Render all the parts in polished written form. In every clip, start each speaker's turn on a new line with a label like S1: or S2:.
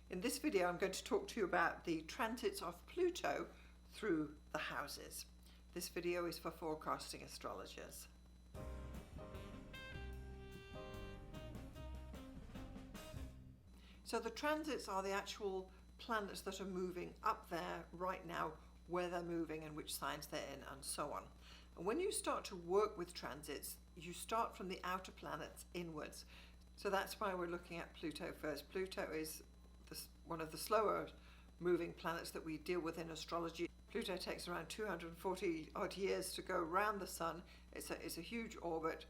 S1: In this video, I'm going to talk to you about the transits of Pluto through the houses. This video is for forecasting astrologers. So the transits are the actual planets that are moving up there right now, where they're moving and which signs they're in and so on. And when you start to work with transits, you start from the outer planets inwards. So that's why we're looking at Pluto first. Pluto is one of the slower moving planets that we deal with in astrology. Pluto takes around 240 odd years to go around the sun. It's a huge orbit.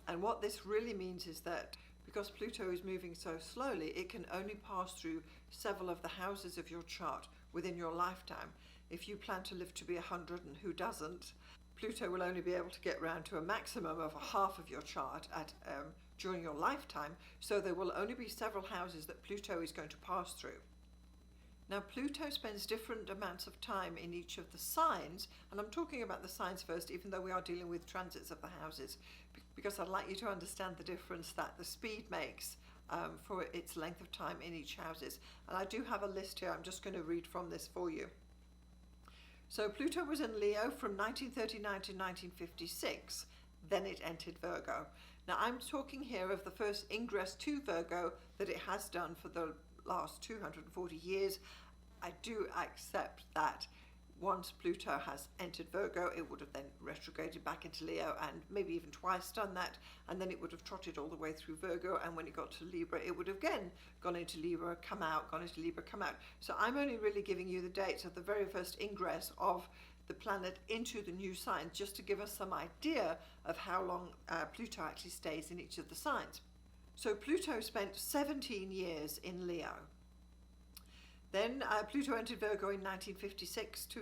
S1: And what this really means is that because Pluto is moving so slowly, it can only pass through several of the houses of your chart within your lifetime. If you plan to live to be 100, and who doesn't, Pluto will only be able to get round to a maximum of half of your chart during your lifetime, so there will only be several houses that Pluto is going to pass through. Now, Pluto spends different amounts of time in each of the signs, and I'm talking about the signs first, even though we are dealing with transits of the houses, because I'd like you to understand the difference that the speed makes for its length of time in each houses. And I do have a list here. I'm just going to read from this for you. So Pluto was in Leo from 1939 to 1956. Then it entered Virgo. Now I'm talking here of the first ingress to Virgo that it has done for the last 240 years. I do accept that once Pluto has entered Virgo, it would have then retrograded back into Leo and maybe even twice done that, and then it would have trotted all the way through Virgo, and when it got to Libra, it would have again gone into Libra, come out, gone into Libra, come out. So I'm only really giving you the dates of the very first ingress of the planet into the new sign, just to give us some idea of how long Pluto actually stays in each of the signs. So Pluto spent 17 years in Leo. Then Pluto entered Virgo in 1956 to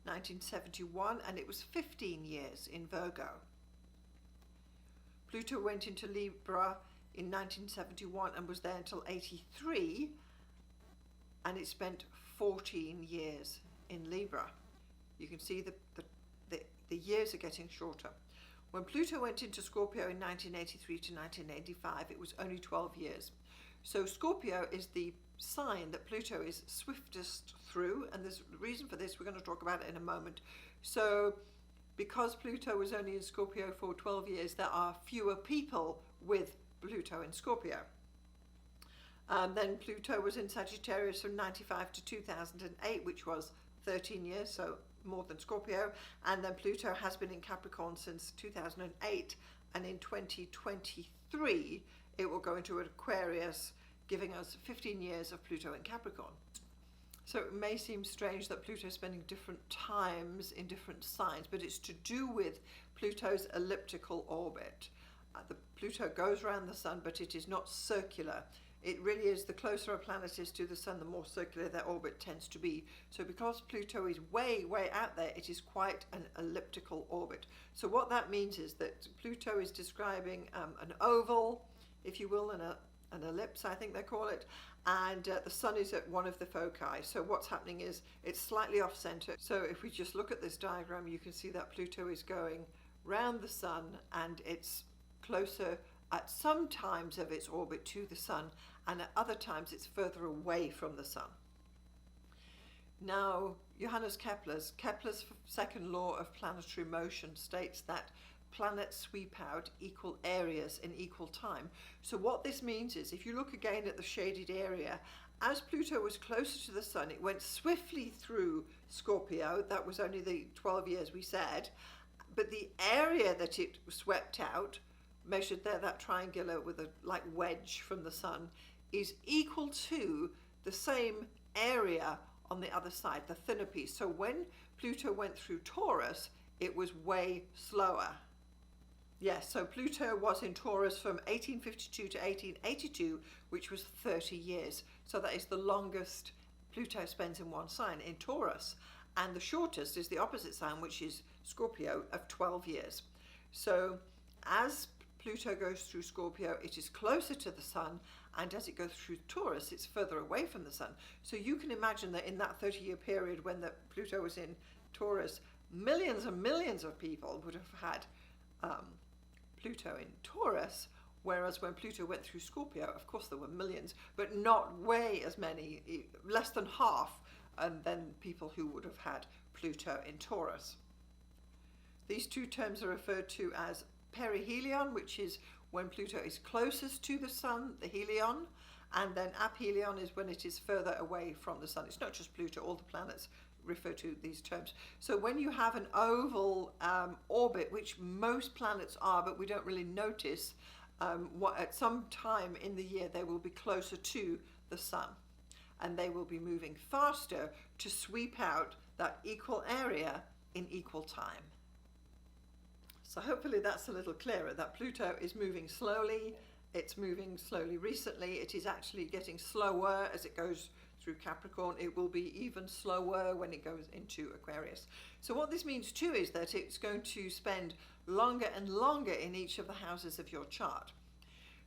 S1: 1971, and it was 15 years in Virgo. Pluto went into Libra in 1971 and was there until 83, and it spent 14 years in Libra. You can see the years are getting shorter. When Pluto went into Scorpio in 1983 to 1985, it was only 12 years. So Scorpio is the sign that Pluto is swiftest through, and there's a reason for this. We're going to talk about it in a moment. So because Pluto was only in Scorpio for 12 years, there are fewer people with Pluto in Scorpio. Then Pluto was in Sagittarius from 95 to 2008, which was 13 years, so more than Scorpio. And then Pluto has been in Capricorn since 2008, and in 2023 it will go into Aquarius, giving us 15 years of Pluto in Capricorn. So it may seem strange that Pluto is spending different times in different signs, but it's to do with Pluto's elliptical orbit. The Pluto goes around the sun, but it is not circular. It really is, the closer a planet is to the sun, the more circular their orbit tends to be. So because Pluto is way, way out there, it is quite an elliptical orbit. So what that means is that Pluto is describing an oval, if you will, an ellipse, I think they call it, and the sun is at one of the foci. So what's happening is it's slightly off center. So if we just look at this diagram, you can see that Pluto is going round the sun, and it's closer at some times of its orbit to the sun, and at other times it's further away from the sun. Now, Johannes Kepler's second law of planetary motion states that planets sweep out equal areas in equal time. So what this means is, if you look again at the shaded area, as Pluto was closer to the sun, it went swiftly through Scorpio. That was only the 12 years we said, but the area that it swept out, measured there, that triangular with a like wedge from the sun, is equal to the same area on the other side, the thinner piece. So when Pluto went through Taurus, it was way slower. Yes, so Pluto was in Taurus from 1852 to 1882, which was 30 years. So that is the longest Pluto spends in one sign, in Taurus. And the shortest is the opposite sign, which is Scorpio, of 12 years. So as Pluto goes through Scorpio, it is closer to the sun, and as it goes through Taurus, it's further away from the sun. So you can imagine that in that 30-year period when the Pluto was in Taurus, millions and millions of people would have had Pluto in Taurus, Whereas when Pluto went through Scorpio, of course there were millions, but not way as many, less than half, and then people who would have had Pluto in Taurus. These two terms are referred to as perihelion, which is when Pluto is closest to the Sun, the helion, and then aphelion is when it is further away from the Sun. It's not just Pluto, all the planets refer to these terms. So when you have an oval orbit, which most planets are, but we don't really notice, at some time in the year they will be closer to the Sun, and they will be moving faster to sweep out that equal area in equal time. So hopefully that's a little clearer, that Pluto is moving slowly. It's moving slowly recently. It is actually getting slower as it goes through Capricorn. It will be even slower when it goes into Aquarius. So what this means too is that it's going to spend longer and longer in each of the houses of your chart.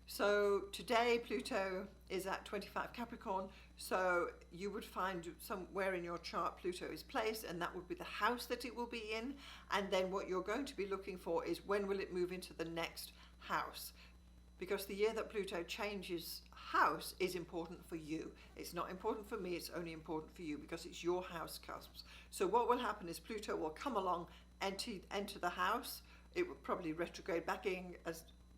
S1: So today Pluto is at 25 Capricorn, so you would find somewhere in your chart Pluto is placed, and that would be the house that it will be in. And then what you're going to be looking for is when will it move into the next house, because the year that Pluto changes house is important for you. It's not important for me, it's only important for you because it's your house cusps. So what will happen is Pluto will come along, enter the house. It will probably retrograde back in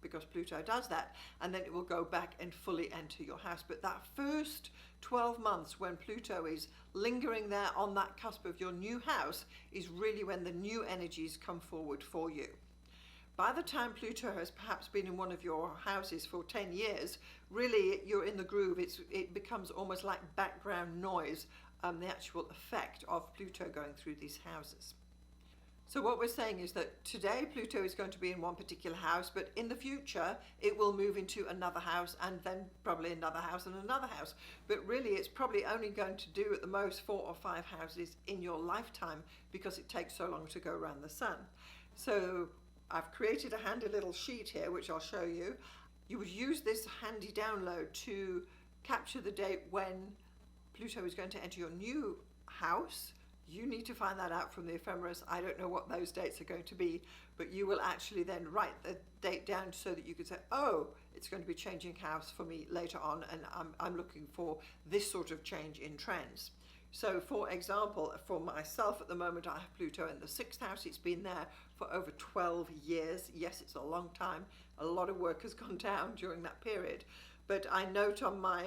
S1: because Pluto does that, and then it will go back and fully enter your house. But that first 12 months when Pluto is lingering there on that cusp of your new house is really when the new energies come forward for you. By the time Pluto has perhaps been in one of your houses for 10 years, really you're in the groove. It becomes almost like background noise, the actual effect of Pluto going through these houses. So what we're saying is that today Pluto is going to be in one particular house, but in the future it will move into another house, and then probably another house and another house. But really it's probably only going to do at the most 4 or 5 houses in your lifetime because it takes so long to go around the Sun. So I've created a handy little sheet here which I'll show you. You would use this handy download to capture the date when Pluto is going to enter your new house. You need to find that out from the ephemeris. I don't know what those dates are going to be, but you will actually then write the date down so that you can say, oh, it's going to be changing house for me later on, and I'm looking for this sort of change in trends. So for example, for myself at the moment, I have Pluto in the 6th house. It's been there for over 12 years. Yes, it's a long time. A lot of work has gone down during that period. But I note on my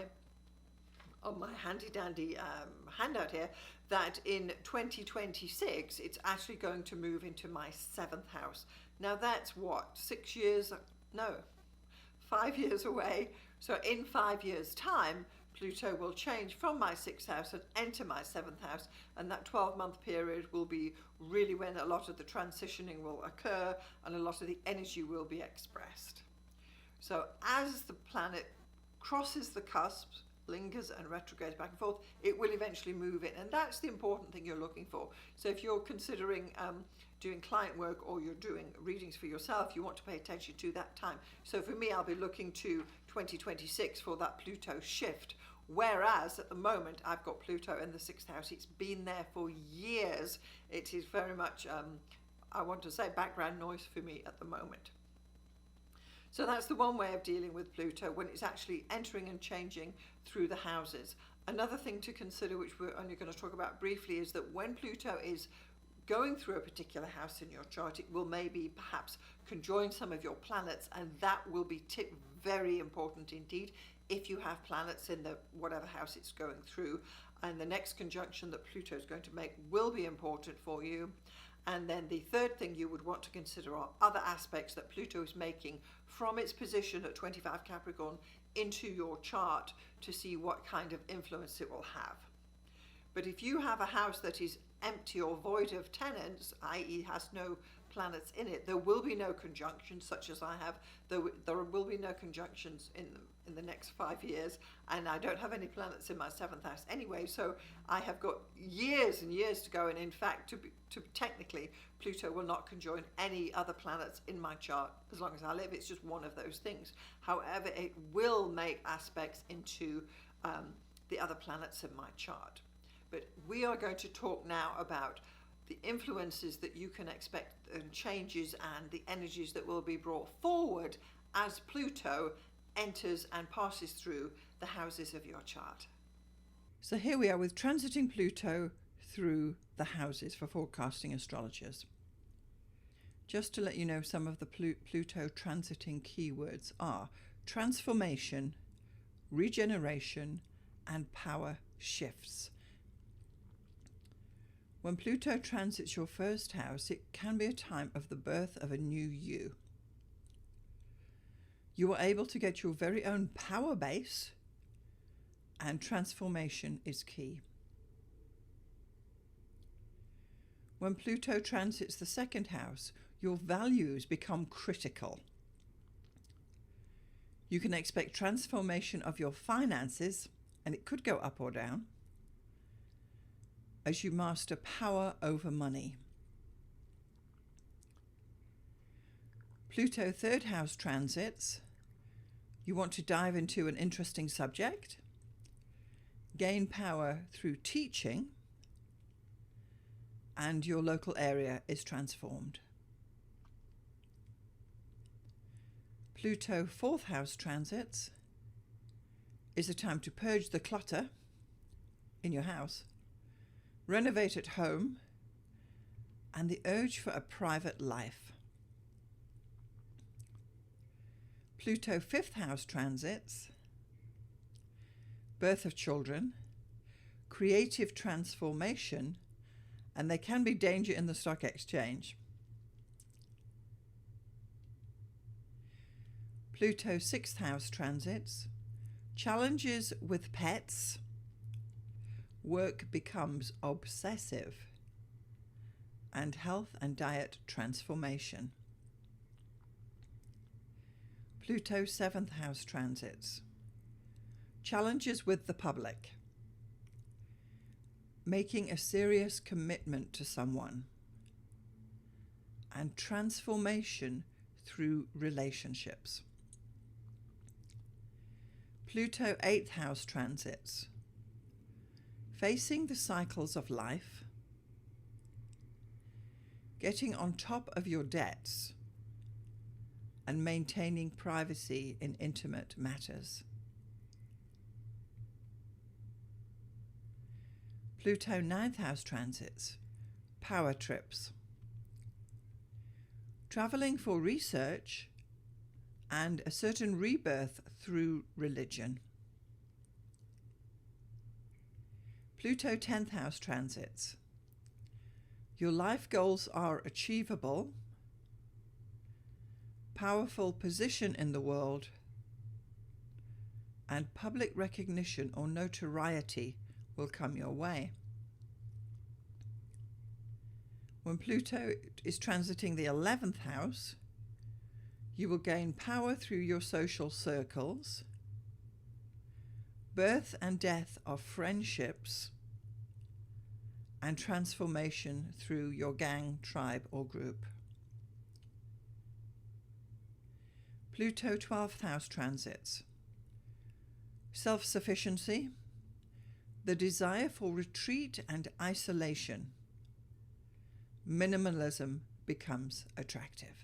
S1: handy dandy handout here that in 2026 it's actually going to move into my 7th house. Now that's what, 6 years? No, 5 years away. So in 5 years time Pluto will change from my 6th house and enter my 7th house, and that 12-month period will be really when a lot of the transitioning will occur and a lot of the energy will be expressed. So as the planet crosses the cusps, lingers and retrogrades back and forth, it will eventually move in, and that's the important thing you're looking for. So if you're considering doing client work or you're doing readings for yourself, you want to pay attention to that time. So for me, I'll be looking to 2026 for that Pluto shift, whereas at the moment I've got Pluto in the 6th house. It's been there for years. It is very much I want to say background noise for me at the moment. So that's the one way of dealing with Pluto, when it's actually entering and changing through the houses. Another thing to consider, which we're only going to talk about briefly, is that when Pluto is going through a particular house in your chart, it will maybe perhaps conjoin some of your planets, and that will be very important indeed if you have planets in the whatever house it's going through. And the next conjunction that Pluto is going to make will be important for you. And then the third thing you would want to consider are other aspects that Pluto is making from its position at 25 Capricorn into your chart to see what kind of influence it will have. But if you have a house that is empty or void of tenants, i.e. has no planets in it, there will be no conjunctions such as I have. There will be no conjunctions in the next 5 years, and I don't have any planets in my 7th house anyway, so I have got years and years to go, and in fact to technically Pluto will not conjoin any other planets in my chart as long as I live. It's just one of those things. However, it will make aspects into the other planets in my chart. But we are going to talk now about the influences that you can expect and changes and the energies that will be brought forward as Pluto enters and passes through the houses of your chart. So here we are with transiting Pluto through the houses for forecasting astrologers. Just to let you know, some of the Pluto transiting keywords are transformation, regeneration, and power shifts. When Pluto transits your first house, it can be a time of the birth of a new you. You are able to get your very own power base, and transformation is key. When Pluto transits the second house, your values become critical. You can expect transformation of your finances, and it could go up or down, as you master power over money. Pluto third house transits. You want to dive into an interesting subject, gain power through teaching, and your local area is transformed. Pluto fourth house transits is a time to purge the clutter in your house, renovate at home, and the urge for a private life. Pluto fifth house transits, birth of children, creative transformation, and there can be danger in the stock exchange. Pluto sixth house transits, challenges with pets, work becomes obsessive, and health and diet transformation. Pluto seventh house transits, challenges with the public, making a serious commitment to someone, and transformation through relationships. Pluto eighth house transits, facing the cycles of life, getting on top of your debts, and maintaining privacy in intimate matters. Pluto ninth house transits, power trips, traveling for research and a certain rebirth through religion. Pluto 10th house transits, your life goals are achievable, powerful position in the world, and public recognition or notoriety will come your way. When Pluto is transiting the 11th house, you will gain power through your social circles, birth and death of friendships, and transformation through your gang, tribe, or group. Pluto 12th house transits, self-sufficiency, the desire for retreat and isolation. Minimalism becomes attractive.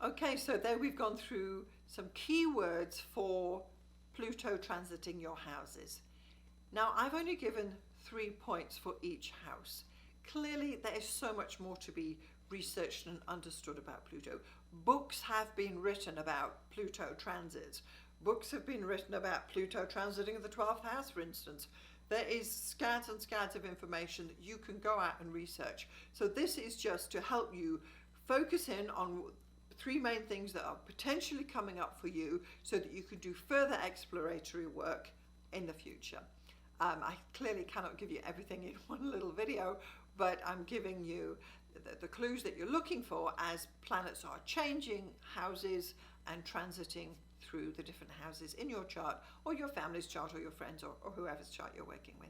S1: Okay, so there we've gone through some keywords for Pluto transiting your houses. Now, I've only given 3 points for each house. Clearly, there is so much more to be researched and understood about Pluto. Books have been written about Pluto transits. Books have been written about Pluto transiting the 12th house, for instance. There is scads and scads of information that you can go out and research. So this is just to help you focus in on 3 main things that are potentially coming up for you so that you can do further exploratory work in the future. I clearly cannot give you everything in one little video, but I'm giving you the clues that you're looking for as planets are changing houses and transiting through the different houses in your chart, or your family's chart, or your friends, or whoever's chart you're working with.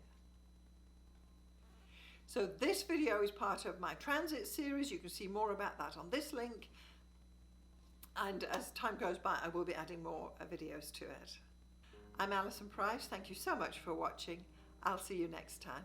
S1: So this video is part of my transit series. You can see more about that on this link. And as time goes by, I will be adding more videos to it. I'm Alison Price. Thank you so much for watching. I'll see you next time.